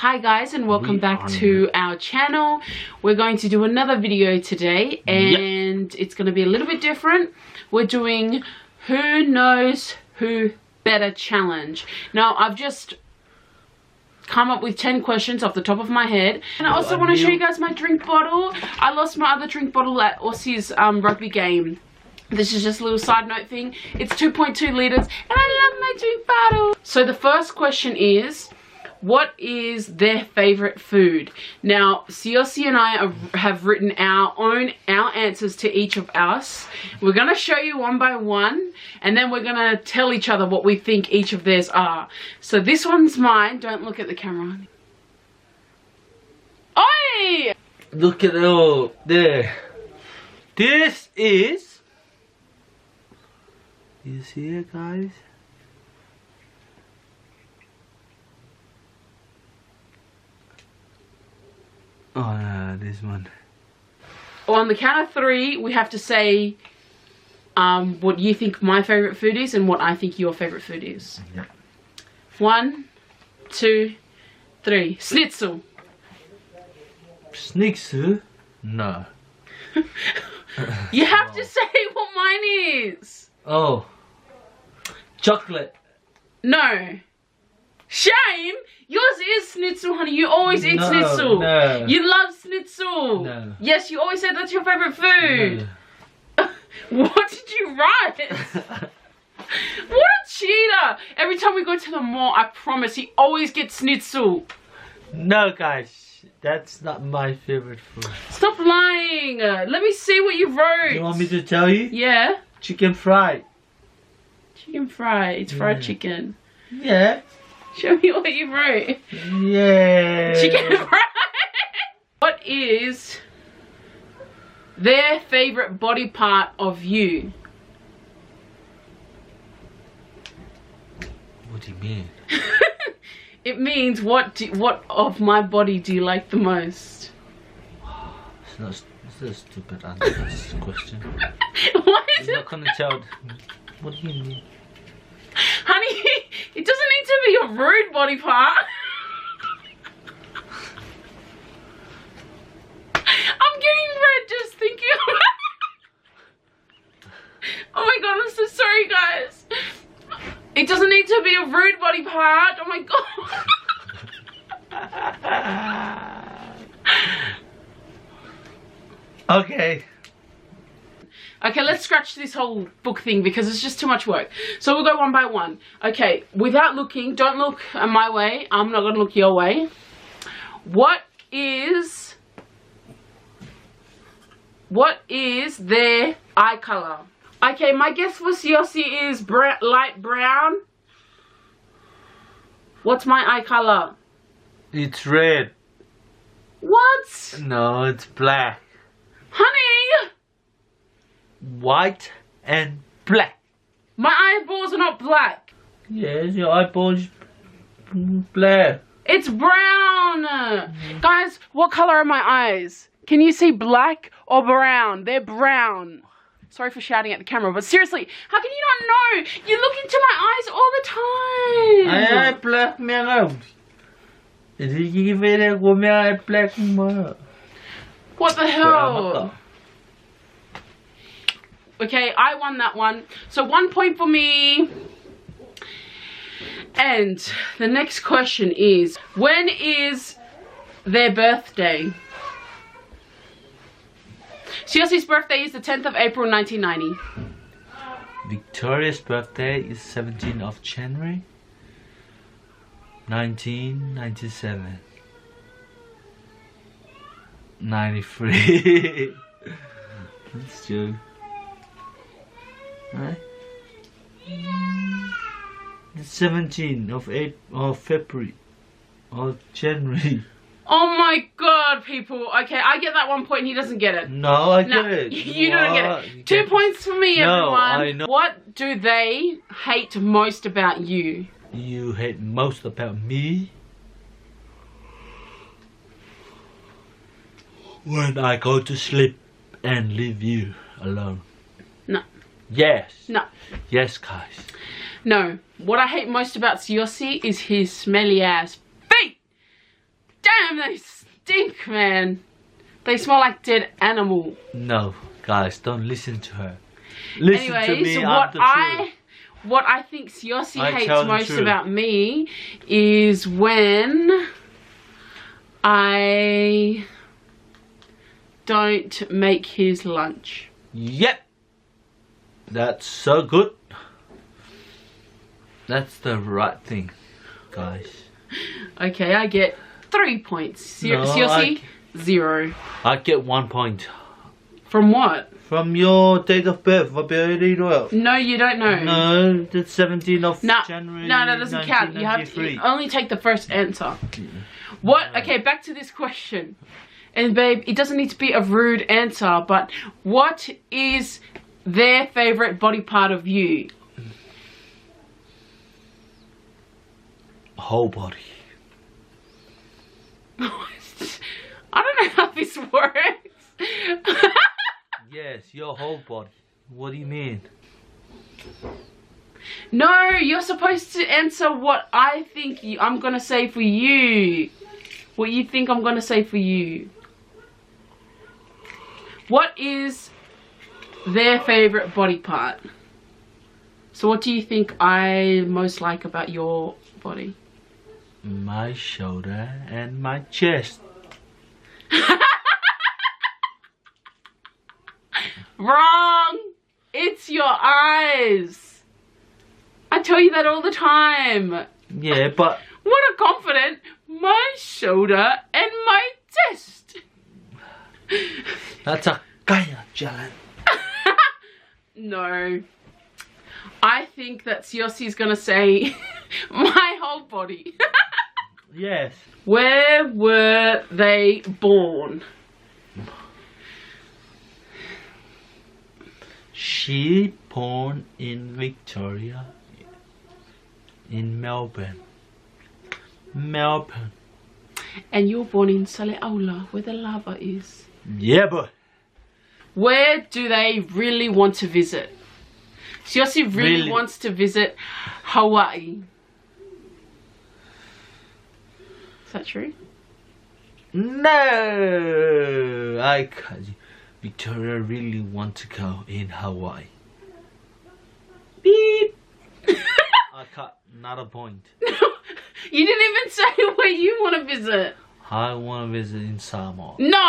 Hi guys, and welcome back to our channel. We're going to do another video today, and it's going to be a little bit different. We're doing Who Knows Who Better challenge. Now I've just come up with 10 questions off the top of my head, and I also want to show you guys my drink bottle. I lost my other drink bottle at Aussie's rugby game. This is just a little side note thing. It's 2.2 litres and I love my drink bottle. So the first question is, what is their favourite food? Now, Siossi and I have written our answers to each of us. We're going to show you one by one, and then we're going to tell each other what we think each of theirs are. So this one's mine. Don't look at the camera. Oi! Look at it all there. This is... You see it, guys? Oh no, this one. On the count of 3, we have to say what you think my favourite food is and what I think your favourite food is. Yeah. 1, 2, 3. Schnitzel. Schnitzel? No. You have to say what mine is. Oh. Chocolate. No. Shame! Yours is schnitzel, honey. You always eat schnitzel. No. You love schnitzel. No. Yes, you always say that's your favourite food. No. What did you write? What a cheater! Every time we go to the mall, I promise he always gets schnitzel. No, guys. That's not my favorite food. Stop lying. Let me see what you wrote. You want me to tell you? Yeah. Chicken fried. Chicken fried. It's fried chicken. Yeah. Show me what you wrote. Yeah. Chicken fried. What is their favourite body part of you? What do you mean? It means what of my body do you like the most? It's a stupid answer to this question. What is You're it? not gonna tell. What do you mean? Honey, it doesn't need to be a rude body part. I'm getting red just thinking about it. Oh my god, I'm so sorry, guys. It doesn't need to be a rude body part. Oh my god. Okay. Okay, let's scratch this whole book thing because it's just too much work. So we'll go one by one. Okay, without looking, don't look my way. I'm not going to look your way. What is their eye colour? Okay, my guess for Siossi is light brown. What's my eye colour? It's red. What? No, it's black. Honey! White and black. My eyeballs are not black. Yes, your eyeballs black. It's brown. Guys, what colour are my eyes? Can you see black or brown? They're brown. Sorry for shouting at the camera, but seriously, how can you not know? You look into my eyes all the time. I black man. Black man. What the hell? Okay, I won that one. So 1 point for me. And the next question is, when is their birthday? Siossi's birthday is the 10th of April 1990. Victoria's birthday is 17th of January 1997. 93. That's true. Right? The 17th of February or January. Oh my god, people. Okay, I get that 1 point and he doesn't get it. No, I get it. You don't get it. 2 points for me, No, everyone. I know. What do they hate most about you? You hate most about me? When I go to sleep and leave you alone. No. Yes. No. Yes, guys. No. What I hate most about Siossi is his smelly ass feet. Damn, they stink, man. They smell like dead animal. No, guys, don't listen to her. Listen to me. Anyways, I'm the truth. what I think Siossi I hates tell the most truth. about me is when I don't make his lunch. Yep. That's so good. That's the right thing, guys. Okay, I get 3 points. No, Siossi, 0. I get 1 point. From what? From your date of birth, February 12th. No, you don't know. No, the 17th of No, January. no, that doesn't count. You have to 1993. only take the first answer. What? Okay, back to this question. And babe, it doesn't need to be a rude answer, but what is their favorite body part of you? Whole body. I don't know how this works. Yes, your whole body. What do you mean? No, you're supposed to answer what I think I'm gonna say for you. What you think I'm gonna say for you. What is their favorite body part? So what do you think I most like about your body? My shoulder and my chest. Wrong! It's your eyes. I tell you that all the time. Yeah, but What a confident, my shoulder and my chest. that's a kaya jalan. No. I think that Siossi's gonna say my whole body. Yes. Where were they born? She born in Victoria, in Melbourne. Melbourne. And you're born in Saleaula, where the lava is. Yeah, boy. Where do they really want to visit? Siossi really Really? wants to visit Hawaii. Is that true? No, I can't. Victoria really want to go in Hawaii. Beep. I cut another point. You didn't even say where you want to visit. I want to visit in Samoa. No!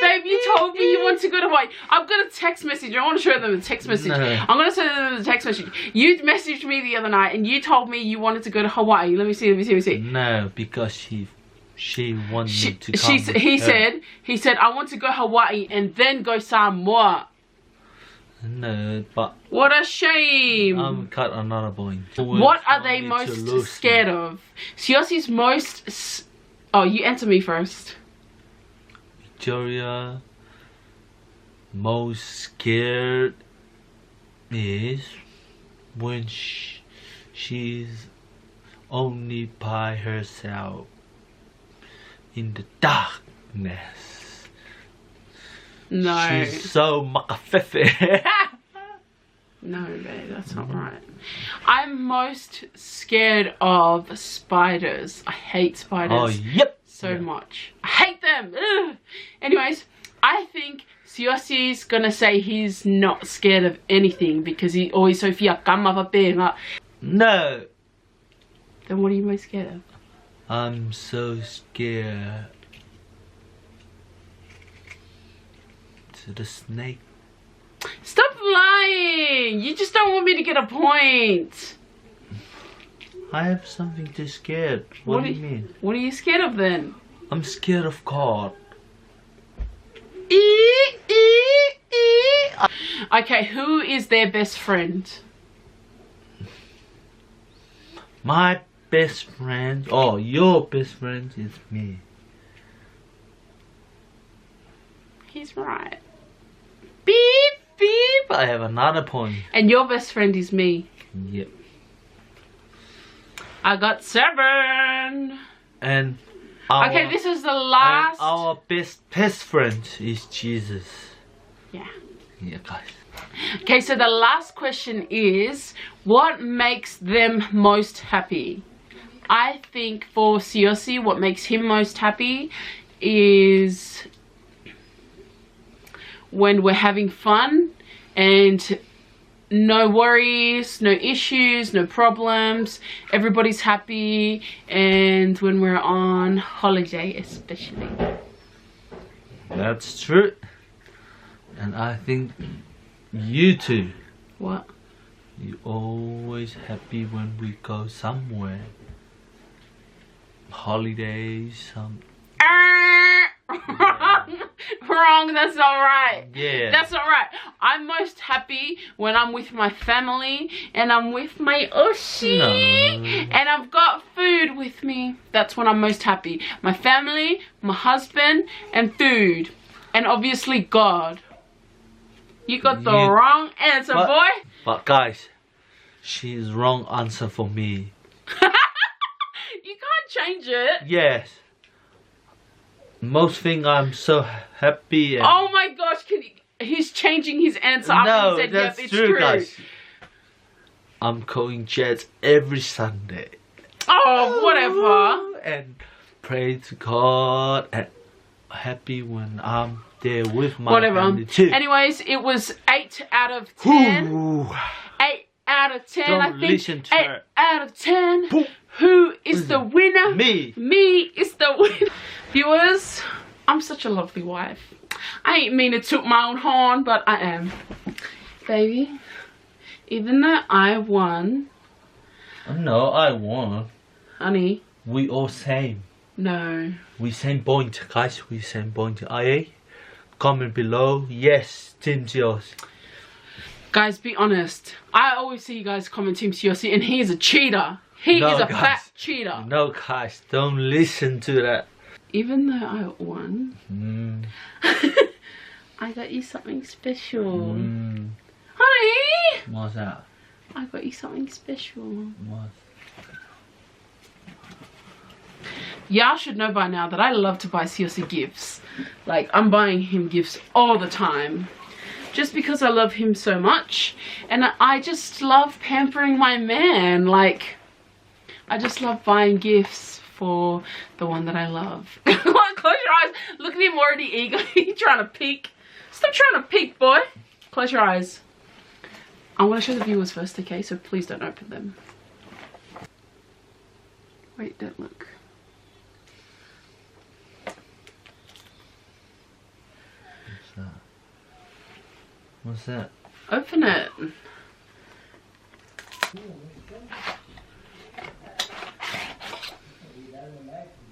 Babe, you told me you want to go to Hawaii. I've got a text message. I want to show them the text message. No. I'm going to send them the text message. You messaged me the other night and you told me you wanted to go to Hawaii. Let me see. No, because she wanted me to come. He said, I want to go Hawaii and then go Samoa. No, but What a shame. I'm cut another point. What are they most scared of? Siossi's most... Oh, you answer me first. Victoria most scared is when she's only by herself in the darkness. No. She's so makafefe. No, babe, that's not right. I'm most scared of spiders. I hate spiders Oh, yep. so much. I hate them. Ugh. Anyways, I think Siossi's gonna say he's not scared of anything because he always so fiakamavapenga. No, Then what are you most scared of? I'm so scared to the snake. Stop lying! You just don't want me to get a point. I have something to scared. What do you mean? What are you scared of then? I'm scared of God. Okay, who is their best friend? My best friend. Oh, your best friend is me. He's right. Beep, beep. I have another point. And your best friend is me. Yep. I got 7. And Okay, this is the last. and our best friend is Jesus. Yeah. Yeah, guys. Okay, so the last question is, what makes them most happy? I think for Siosi, what makes him most happy is when we're having fun and no worries, no issues, no problems, everybody's happy, and when we're on holiday especially. That's true. And I think you too. What? You always happy when we go somewhere. Holidays, Wrong, that's not right. Yeah. That's not right. I'm most happy when I'm with my family and I'm with my Oshi and I've got food with me. That's when I'm most happy. My family, my husband, and food. And obviously God. You got the wrong answer, boy. But guys, she's wrong answer for me. You can't change it. Yes. Most thing I'm so happy. And Oh my gosh, he's changing his answer after no, he said, that's yep, it's true, true. guys. I'm going church every Sunday. Oh, whatever. And pray to God and happy when I'm there with my Whatever. family too. Anyways, it was 8 out of 10. Ooh. 8 out of 10. Don't I think listen to 8 her. out of 10. Boom. Who is the winner? Me. Me is the winner. Viewers, I'm such a lovely wife. I ain't mean to toot my own horn, but I am. Baby, even though I won. No, I won. Honey. We all same. No. We same point, guys. We same point. IA. Comment below. Yes, Team Siosi. Guys, be honest. I always see you guys comment Team Siosi, and he is a cheater. He No, is a guys. fat cheater. No, guys, don't listen to that. Even though I won, I got you something special. Honey! What's that? I got you something special. What? Y'all should know by now that I love to buy Siosi gifts. Like, I'm buying him gifts all the time. Just because I love him so much. And I just love pampering my man. Like, I just love buying gifts for the one that I love. Close your eyes. Look at him already eager. He's trying to peek. Stop trying to peek, boy. Close your eyes. I want to show the viewers first, okay? So please don't open them. Wait, don't look. What's that? Open it.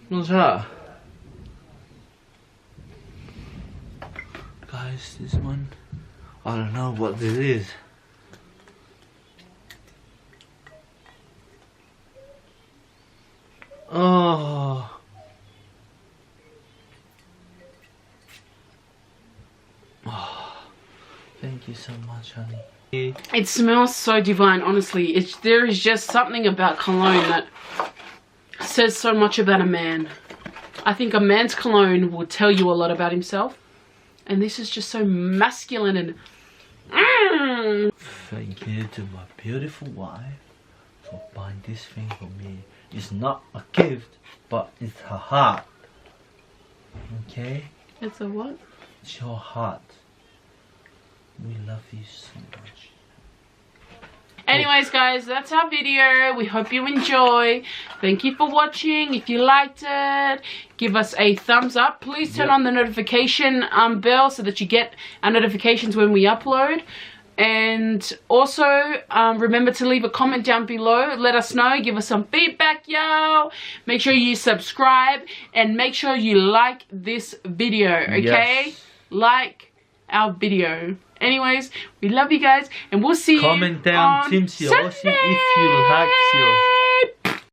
What's that? Guys, this one, I don't know what this is. Oh. Thank you so much, honey. It smells so divine, honestly. There is just something about cologne that says so much about a man. I think a man's cologne will tell you a lot about himself. And this is just so masculine and... Thank you to my beautiful wife for buying this thing for me. It's not a gift, but it's her heart. Okay? It's a what? It's your heart. We love you so much. Anyways, guys, that's our video. We hope you enjoy. Thank you for watching. If you liked it, give us a thumbs up. Please turn on the notification bell so that you get our notifications when we upload. And also, remember to leave a comment down below. Let us know. Give us some feedback, yo. Make sure you subscribe. And make sure you like this video, okay? Yes. Like our video. Anyways, we love you guys. And we'll see you Comment down on Team Siosi if you like Siosi.